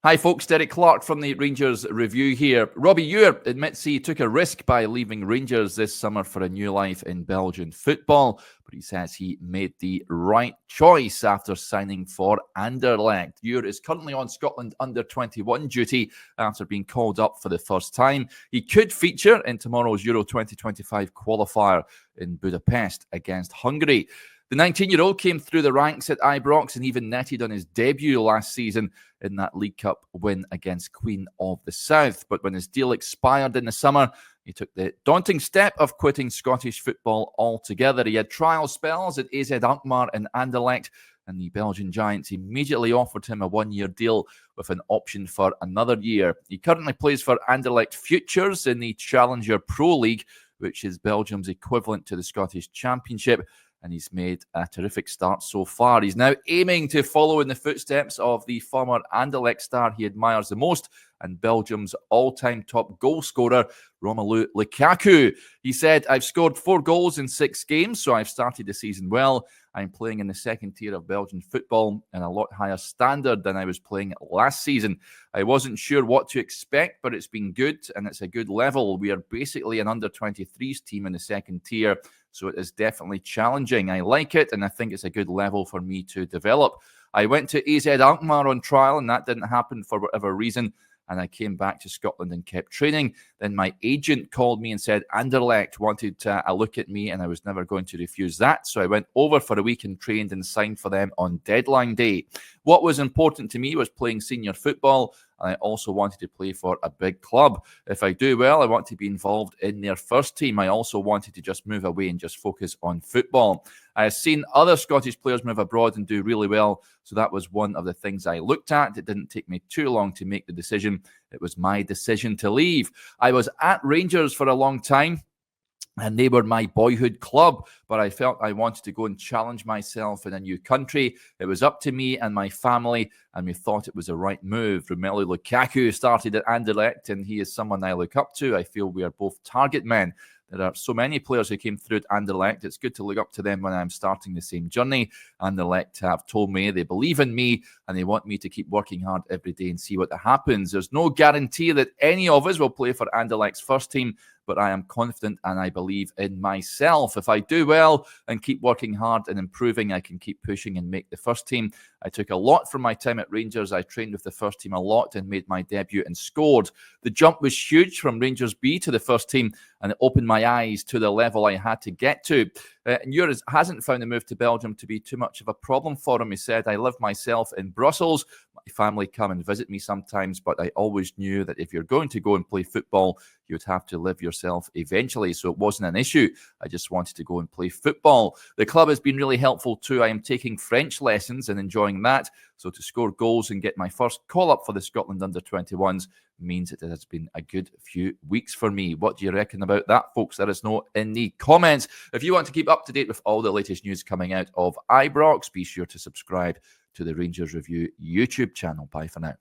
Hi folks, Derek Clark from the Rangers Review here. Robbie Ure admits he took a risk by leaving Rangers this summer for a new life in Belgian football, but he says he made the right choice after signing for Anderlecht. Ure is currently on Scotland under-21 duty after being called up for the first time. He could feature in tomorrow's Euro 2025 qualifier in Budapest against Hungary. The 19-year-old came through the ranks at Ibrox and even netted on his debut last season in that League Cup win against Queen of the South. But when his deal expired in the summer, he took the daunting step of quitting Scottish football altogether. He had trial spells at AZ Alkmaar and Anderlecht, and the Belgian Giants immediately offered him a one-year deal with an option for another year. He currently plays for Anderlecht Futures in the Challenger Pro League, which is Belgium's equivalent to the Scottish Championship, and he's made a terrific start so far. He's now aiming to follow in the footsteps of the former Anderlecht star he admires the most and Belgium's all-time top goal scorer, Romelu Lukaku. He said, "I've scored 4 goals in 6 games, so I've started the season well. I'm playing in the second tier of Belgian football and a lot higher standard than I was playing last season. I wasn't sure what to expect, but it's been good and it's a good level. We are basically an under-23s team in the second tier, so it is definitely challenging. I like it, and I think it's a good level for me to develop. I went to AZ Alkmaar on trial, and that didn't happen for whatever reason, and I came back to Scotland and kept training. Then my agent called me and said Anderlecht wanted a look at me, and I was never going to refuse that. So I went over for a week and trained and signed for them on deadline day. What was important to me was playing senior football, and I also wanted to play for a big club. If I do well, I want to be involved in their first team. I also wanted to just move away and just focus on football. I have seen other Scottish players move abroad and do really well, so that was one of the things I looked at. It didn't take me too long to make the decision. It was my decision to leave. I was at Rangers for a long time, and they were my boyhood club, but I felt I wanted to go and challenge myself in a new country. It was up to me and my family, and we thought it was the right move. Romelu Lukaku started at Anderlecht, and he is someone I look up to. I feel we are both target men. There are so many players who came through at Anderlecht. It's good to look up to them when I'm starting the same journey. Anderlecht have told me they believe in me and they want me to keep working hard every day and see what happens. There's no guarantee that any of us will play for Anderlecht's first team, but I am confident and I believe in myself. If I do well and keep working hard and improving, I can keep pushing and make the first team. I took a lot from my time at Rangers. I trained with the first team a lot and made my debut and scored. The jump was huge from Rangers B to the first team, and it opened my eyes to the level I had to get to. Ure hasn't found the move to Belgium to be too much of a problem for him. He said, "I live myself in Brussels. My family come and visit me sometimes, but I always knew that if you're going to go and play football, you would have to live yourself eventually. So it wasn't an issue. I just wanted to go and play football. The club has been really helpful too. I am taking French lessons and enjoying that. So to score goals and get my first call-up for the Scotland under-21s means it has been a good few weeks for me." What do you reckon about that, folks? Let us know in the comments. If you want to keep up to date with all the latest news coming out of Ibrox, be sure to subscribe to the Rangers Review YouTube channel. Bye for now.